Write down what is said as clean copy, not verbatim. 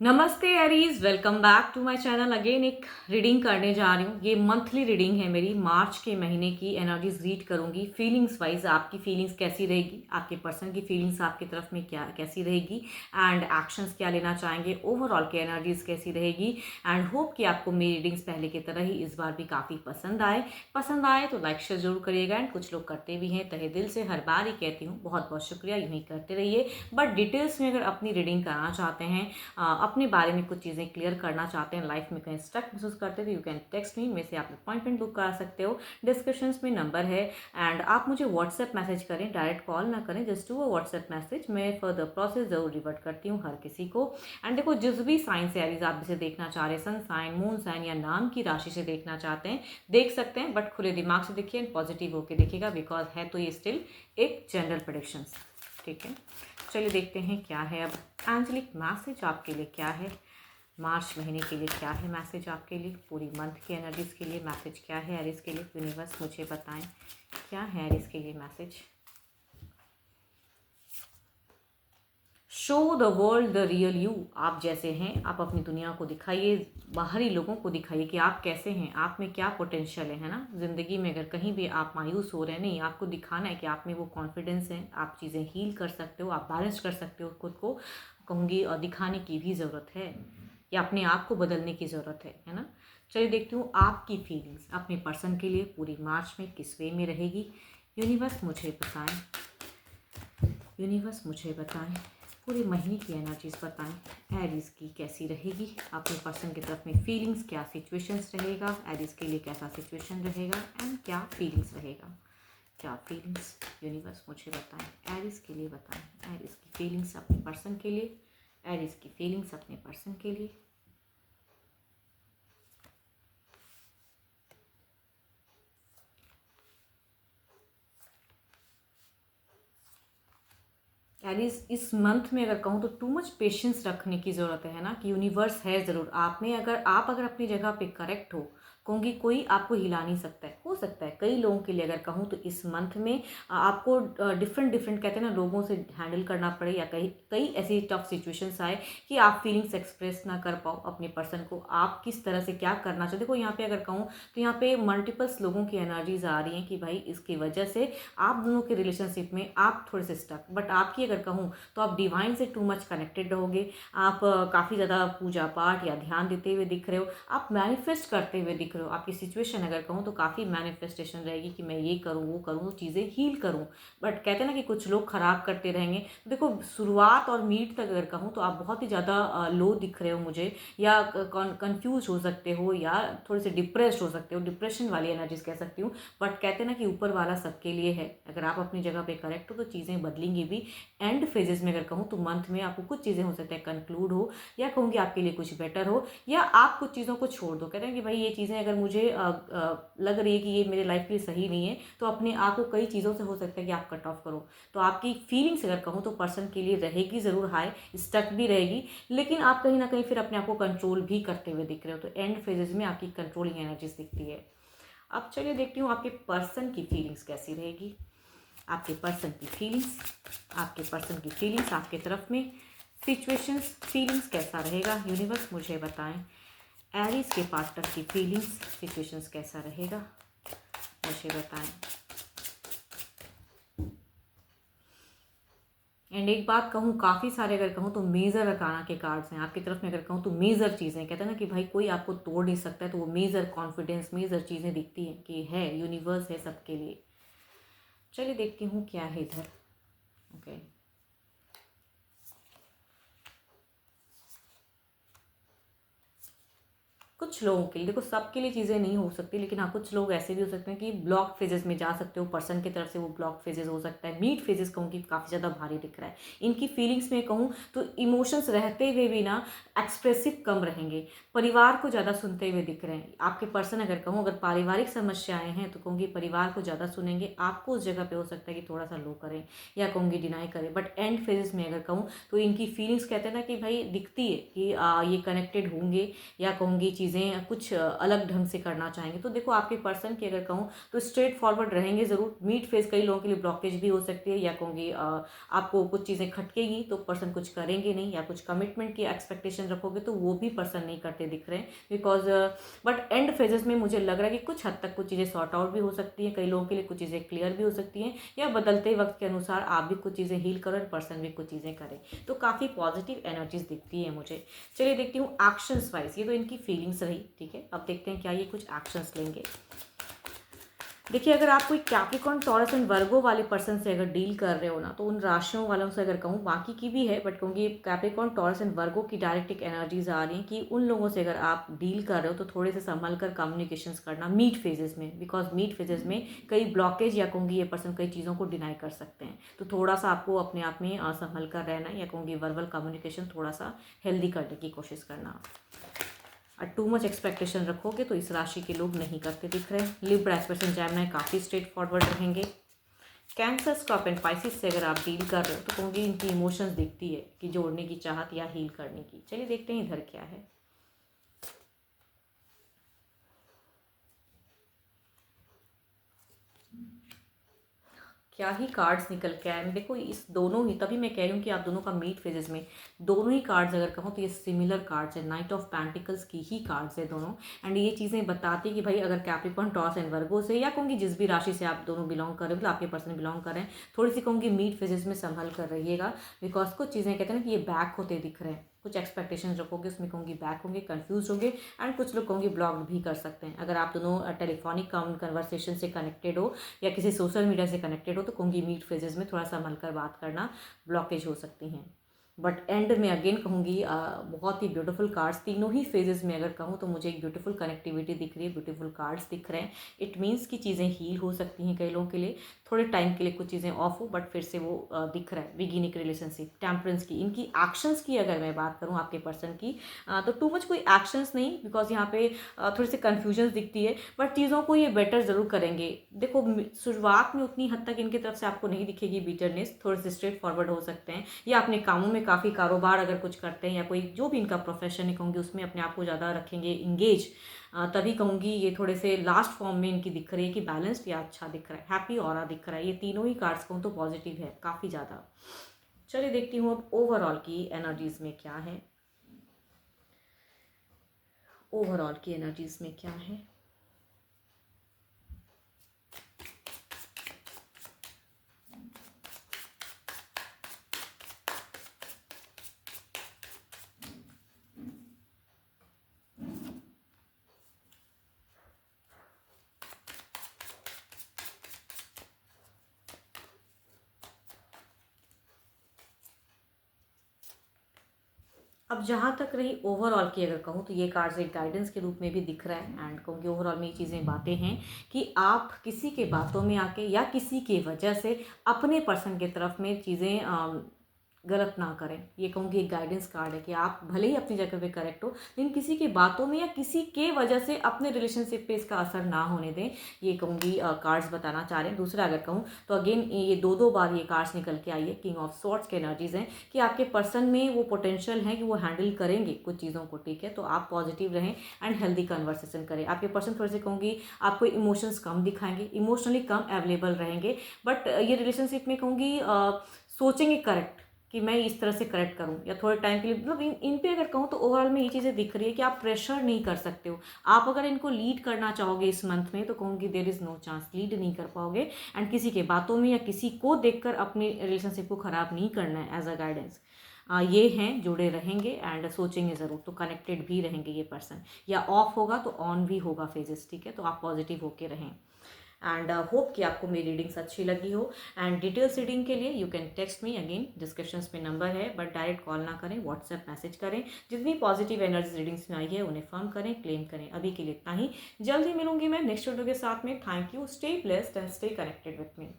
नमस्ते Aries, welcome back to my channel. Again एक reading करने जा रही हूँ। ये मंथली रीडिंग है मेरी। मार्च के महीने की एनर्जीज रीड करूँगी फीलिंग्स वाइज। आपकी फीलिंग्स कैसी रहेगी, आपके पर्सन की फीलिंग्स आपकी तरफ में क्या कैसी रहेगी, एंड एक्शंस क्या लेना चाहेंगे, ओवरऑल की एनर्जीज कैसी रहेगी। एंड होप कि आपको मेरी रीडिंग्स पहले की तरह ही इस बार भी काफ़ी पसंद आए तो लाइक शेयर जरूर करिएगा। एंड कुछ लोग करते भी हैं, तहे दिल से हर बार ही कहती हूँ बहुत बहुत शुक्रिया, यूँ ही करते रहिए। बट डिटेल्स में अगर अपनी रीडिंग कराना चाहते हैं, अपने बारे में कुछ चीज़ें क्लियर करना चाहते हैं, लाइफ में कहीं स्टक महसूस करते थे, यू कैन टेक्स्ट मी। में से आप अपॉइंटमेंट बुक करा सकते हो। डिस्क्रिप्शन में नंबर है। एंड आप मुझे व्हाट्सएप मैसेज करें, डायरेक्ट कॉल ना करें, जस्ट टू व्हाट्सएप मैसेज। मैं फर्दर प्रोसेस जरूर रिवर्ट करती हूँ हर किसी को। एंड देखो, जिस भी साइन से एरीज आप इसे देखना चाह रहे हैं, सन साइन, मून साइन या नाम की राशि से देखना चाहते हैं, देख सकते हैं। बट खुले दिमाग से देखिए एंड पॉजिटिव होकर देखिएगा, बिकॉज है तो ये स्टिल एक जनरल प्रेडिक्शन। ठीक है, चलिए देखते हैं क्या है अब एंजेलिक मैसेज आपके लिए। क्या है मार्च महीने के लिए, क्या है मैसेज आपके लिए, पूरी मंथ की एनर्जीज के लिए मैसेज क्या है एरीज के लिए। यूनिवर्स मुझे बताएं क्या है एरीज के लिए message. Show the world the real you. आप जैसे हैं आप अपनी दुनिया को दिखाइए, बाहरी लोगों को दिखाइए कि आप कैसे हैं, आप में क्या पोटेंशियल है ना। ज़िंदगी में अगर कहीं भी आप मायूस हो रहे हैं, नहीं, आपको दिखाना है कि आप में वो कॉन्फिडेंस है, आप चीज़ें हील कर सकते हो, आप बैलेंस कर सकते हो खुद को, कहूँगी। और दिखाने की भी ज़रूरत है, या अपने आप को बदलने की ज़रूरत है ना। चलिए देखती हूँ आपकी फीलिंग्स अपने पर्सन के लिए पूरी मार्च में किस वे में रहेगी। यूनिवर्स मुझे बताएं, यूनिवर्स मुझे बताएं, पूरे महीने की एनर्जीज बताएं एरीज की कैसी रहेगी। अपने पर्सन की तरफ में फीलिंग्स, क्या सिचुएशंस रहेगा एरीज के लिए, कैसा सिचुएशन रहेगा एंड क्या फीलिंग्स रहेगा, क्या फीलिंग्स। यूनिवर्स मुझे बताएं एरीज के लिए, बताएं एरीज की फीलिंग्स अपने पर्सन के लिए, एरीज की फीलिंग्स अपने पर्सन के लिए। एरीज इस मंथ में अगर कहूँ तो टू मच पेशेंस रखने की ज़रूरत है ना, कि यूनिवर्स है ज़रूर आप में। अगर अपनी जगह पे करेक्ट हो, कहूँगी, कोई आपको हिला नहीं सकता है। हो सकता है कई लोगों के लिए अगर कहूँ तो इस मंथ में आपको डिफरेंट डिफरेंट कहते हैं ना, लोगों से हैंडल करना पड़े, या कई कई ऐसी टफ सिचुएशंस आए कि आप फीलिंग्स एक्सप्रेस ना कर पाओ अपने पर्सन को, आप किस तरह से क्या करना चाहते। देखो यहाँ पे अगर कहूँ तो यहाँ पे मल्टीपल्स लोगों की एनर्जीज आ रही हैं कि भाई इसकी वजह से आप दोनों के रिलेशनशिप में आप थोड़े से स्टक। बट आपकी अगर कहूँ तो आप डिवाइन से टू मच कनेक्टेड रहोगे। आप काफ़ी ज़्यादा पूजा पाठ या ध्यान देते हुए दिख रहे हो, आप मैनिफेस्ट करते हुए दिख रहे हो। आपकी सिचुएशन अगर कहूँ तो काफ़ी मैनिफेस्टेशन रहेगी कि मैं ये करूँ वो करूँ, वो चीज़ें हील करूँ। बट कहते हैं ना कि कुछ लोग खराब करते रहेंगे। देखो, शुरुआत और मीट तक अगर कहूँ तो आप बहुत ही ज़्यादा लो दिख रहे हो मुझे, या कंफ्यूज हो सकते हो, या थोड़े से डिप्रेस्ड हो सकते हो, डिप्रेशन वाली एनर्जीज कह सकती हूँ। बट कहते हैं ना कि ऊपर वाला सबके लिए है। अगर आप अपनी जगह पे करेक्ट हो तो चीज़ें बदलेंगी भी। एंड फेजेस में अगर कहूँ तो मंथ में आपको कुछ चीज़ें हो सकता है कंक्लूड हो, या कहूँगी आपके लिए कुछ बेटर हो, या आप कुछ चीज़ों को छोड़ दो। कहते हैं कि भाई ये चीज़ें अगर मुझे लग रही है कि ये मेरे लाइफ के लिए सही नहीं है, तो अपने आप को कई चीज़ों से हो सकता है कि आप कट ऑफ करो। तो आपकी फीलिंग्स अगर कहूँ तो पर्सन के लिए रहेगी ज़रूर हाई, स्टक भी रहेगी, लेकिन आप कहीं ना कहीं फिर अपने आप को कंट्रोल भी करते हुए दिख रहे हो। तो एंड फेजेस में आपकी कंट्रोलिंग एनर्जीज दिखती है। अब चलिए देखती हूँ आपके पर्सन की फीलिंग्स कैसी रहेगी। आपके पर्सन की फीलिंग्स, आपके पर्सन की फीलिंग्स आपके तरफ में, सिचुएशंस, फीलिंग्स कैसा रहेगा। यूनिवर्स मुझे बताएं एरीज के पार्टनर की फीलिंग्स, सिचुएशंस कैसा रहेगा, मुझे बताएं। एंड एक बात कहूँ, काफ़ी सारे अगर कहूँ तो मेजर अकाना के कार्ड्स हैं आपकी तरफ में। अगर कहूँ तो मेजर चीज़ें, कहते हैं ना कि भाई कोई आपको तोड़ नहीं सकता है, तो वो मेजर कॉन्फिडेंस, मेजर चीज़ें दिखती हैं कि है, यूनिवर्स है सबके लिए। चलिए देखती हूँ क्या है इधर। ओके, कुछ लोगों के लिए, देखो सबके लिए चीज़ें नहीं हो सकती, लेकिन हाँ कुछ लोग ऐसे भी हो सकते हैं कि ब्लॉक फेजेस में जा सकते हो पर्सन की तरफ से। वो ब्लॉक फेजेस हो सकता है, मीट फेजेस कहूँ कि काफ़ी ज़्यादा भारी दिख रहा है। इनकी फीलिंग्स में कहूँ तो इमोशंस रहते हुए भी ना एक्सप्रेसिव कम रहेंगे, परिवार को ज़्यादा सुनते हुए दिख रहे हैं आपके पर्सन। अगर कहूँ अगर पारिवारिक समस्याएं हैं तो कहूँगी परिवार को ज़्यादा सुनेंगे, आपको उस जगह पे हो सकता है कि थोड़ा सा लो करें, या कहूँगी डिनाई करें। बट एंड फेजेस में अगर कहूँ तो इनकी फीलिंग्स कहते हैं ना कि भाई दिखती है कि ये कनेक्टेड होंगे, या कहूँगी चीज़ें चीज़ें कुछ अलग ढंग से करना चाहेंगे। तो देखो आपके पर्सन की अगर कहूँ तो स्ट्रेट फॉरवर्ड रहेंगे ज़रूर। मीट फेस कई लोगों के लिए ब्लॉकेज भी हो सकती है, या कहूँगी आपको कुछ चीज़ें खटकेगी तो पर्सन कुछ करेंगे नहीं, या कुछ कमिटमेंट की एक्सपेक्टेशन रखोगे तो वो भी पर्सन नहीं करते दिख रहे हैं। बिकॉज बट एंड फेजेस में मुझे लग रहा है कि कुछ हद तक कुछ चीज़ें सॉर्ट आउट भी हो सकती हैं, कई लोगों के लिए कुछ चीज़ें क्लियर भी हो सकती हैं, या बदलते वक्त के अनुसार आप भी कुछ चीज़ें हील करो और पर्सन भी कुछ चीज़ें करें। तो काफ़ी पॉजिटिव एनर्जीज दिखती है मुझे। चलिए देखती हूँ एक्शंस वाइज, ये तो इनकी फीलिंग्स रही, ठीक है। अब देखते हैं क्या ये कुछ एक्शंस लेंगे। देखिए अगर आप कोई कैप्रिकॉर्न, टॉरस एंड वर्गो वाले पर्सन से अगर डील कर रहे हो ना, तो उन राशियों वालों से अगर कहूँ, बाकी की भी है बट कहूँगी कैप्रिकॉर्न, टॉरस एंड वर्गो की डायरेक्ट एनर्जीज आ रही हैं कि उन लोगों से अगर आप डील कर रहे हो तो थोड़े से संभल कर कम्युनिकेशंस करना मीट फेजेस में। बिकॉज मीट फेजेस में कई ब्लॉकेज या कहूँगी ये पर्सन कई चीज़ों को डिनाई कर सकते हैं, तो थोड़ा सा आपको अपने आप में संभल कर रहना, या कहूँगी वर्बल कम्युनिकेशन थोड़ा सा हेल्दी करने की कोशिश करना। और टू मच एक्सपेक्टेशन रखोगे तो इस राशि के लोग नहीं करते दिख रहे हैं। लिब्रा, एक्सप्रेशन, जेमिनी काफ़ी स्ट्रेट फॉरवर्ड रहेंगे। कैंसर, स्कॉर्पियो एंड स्पाइसिस से अगर आप डील कर रहे हो तो कहूँगी इनकी इमोशंस दिखती है कि जोड़ने की चाहत या हील करने की। चलिए देखते हैं इधर क्या है। क्या ही कार्ड्स निकल के आए। देखो इस दोनों ही, तभी मैं कह रही हूँ कि आप दोनों का मीट फेजेस में दोनों ही कार्ड्स अगर कहूँ तो ये सिमिलर कार्ड्स है, नाइट ऑफ पेंटिकल्स की ही कार्ड्स है दोनों। एंड ये चीज़ें बताती है कि भाई अगर कैप्रिकॉर्न, टॉरस एंड वर्गो से, या कहूँगी जिस भी राशि से आप दोनों बिलोंग कर रहे हो, मतलब आपके पर्सन बिलोंग कर रहे हैं, थोड़ी सी कहूँगी मीट फेजेस में संभल कर रहिएगा। बिकॉज कुछ चीज़ें कहते हैं ना कि ये बैक होते दिख रहे हैं, कुछ एक्सपेक्टेशन रखोगे उसमें कहूँगी बैक होंगे, कंफ्यूज होंगे, एंड कुछ लोग कहूँगी ब्लॉक भी कर सकते हैं। अगर आप दोनों टेलीफोनिक कन्वर्सेशन से कनेक्टेड हो या किसी सोशल मीडिया से कनेक्टेड हो तो कहूँगी मीट फेजेस में थोड़ा सा मिलकर बात करना, ब्लॉकेज हो सकती हैं। बट एंड में अगेन कहूँगी बहुत ही ब्यूटीफुल कार्ड्स तीनों ही फेजेस में अगर कहूँ तो मुझे एक ब्यूटीफुल कनेक्टिविटी दिख रही है, ब्यूटीफुल कार्ड्स दिख रहे हैं। इट मीन्स कि चीज़ें हील हो सकती हैं कई लोगों के लिए, थोड़े टाइम के लिए कुछ चीज़ें ऑफ हो बट फिर से वो दिख रहा है। बिगिनिंग रिलेशनशिप, टेम्परेंस की, इनकी एक्शंस की अगर मैं बात करूँ आपके पर्सन की, तो टू मच कोई एक्शंस नहीं, बिकॉज यहाँ पे थोड़ी सी कन्फ्यूजन दिखती है, बट चीज़ों को ये बेटर ज़रूर करेंगे। देखो शुरुआत में उतनी हद तक इनकी तरफ से आपको नहीं दिखेगी बिटरनेस, थोड़े से स्ट्रेट फॉरवर्ड हो सकते हैं, या अपने कामों में काफ़ी कारोबार अगर कुछ करते हैं या कोई जो भी इनका प्रोफेशन है कहूँगी उसमें अपने आप को ज़्यादा रखेंगे इंगेज, तभी कहूँगी ये थोड़े से लास्ट फॉर्म में इनकी दिख रही है कि बैलेंस्ड या अच्छा दिख रहा है, हैप्पी ऑरा दिख रहा है। ये तीनों ही कार्ड्स कहूँ तो पॉजिटिव है काफ़ी ज़्यादा। चलिए देखती हूँ अब ओवरऑल की एनर्जीज में क्या है। ओवरऑल की एनर्जीज में क्या है। अब जहाँ तक रही ओवरऑल की अगर कहूँ तो ये कार्ड्स एक गाइडेंस के रूप में भी दिख रहा है, एंड कहूँगी ओवरऑल में ये चीज़ें बातें हैं कि आप किसी के बातों में आके या किसी की वजह से अपने पर्सन की तरफ में चीज़ें गलत ना करें। ये कहूँगी एक गाइडेंस कार्ड है कि आप भले ही अपनी जगह पे करेक्ट हो, लेकिन किसी की बातों में या किसी के वजह से अपने रिलेशनशिप पे इसका असर ना होने दें। ये कहूँगी कार्ड्स बताना चाह रहे हैं। दूसरा अगर कहूँ तो अगेन ये दो बार ये कार्ड्स निकल के आई है, किंग ऑफ स्वॉर्ड्स के एनर्जीज हैं कि आपके पर्सन में वो पोटेंशियल है कि वो हैंडल करेंगे कुछ चीज़ों को, ठीक है। तो आप पॉजिटिव रहें एंड हेल्दी कन्वर्सेशन करें। आपके पर्सन थोड़े से कहूँगी आपको इमोशंस कम दिखाएंगे, इमोशनली कम अवेलेबल रहेंगे, बट ये रिलेशनशिप में कहूँगी सोचेंगे करेक्ट कि मैं इस तरह से करेक्ट करूं, या थोड़े टाइम के लिए, मतलब इन पे अगर कहूँ तो ओवरऑल में ये चीज़ें दिख रही है कि आप प्रेशर नहीं कर सकते हो। आप अगर इनको लीड करना चाहोगे इस मंथ में तो कहूँगी there is no chance, lead नहीं कर पाओगे। एंड किसी के बातों में या किसी को देखकर अपने रिलेशनशिप को ख़राब नहीं करना है। एज अ गाइडेंस ये हैं, जुड़े रहेंगे एंड सोचेंगे ज़रूर, तो कनेक्टेड भी रहेंगे ये पर्सन, या ऑफ होगा तो ऑन भी होगा फेजेस, ठीक है। तो आप पॉजिटिव होके रहें एंड होप कि आपको मेरी रीडिंग्स अच्छी लगी हो। एंड डिटेल्स रीडिंग के लिए you can text me, again descriptions में नंबर है, बट डायरेक्ट कॉल ना करें, व्हाट्सएप मैसेज करें। जितनी पॉजिटिव एनर्जी रीडिंग्स में आई है उन्हें फर्म करें, क्लेम करें। अभी के लिए इतना ही, जल्दी मिलूंगी मैं नेक्स्ट वीडियो के साथ में। Thank you, stay blessed and stay connected with me.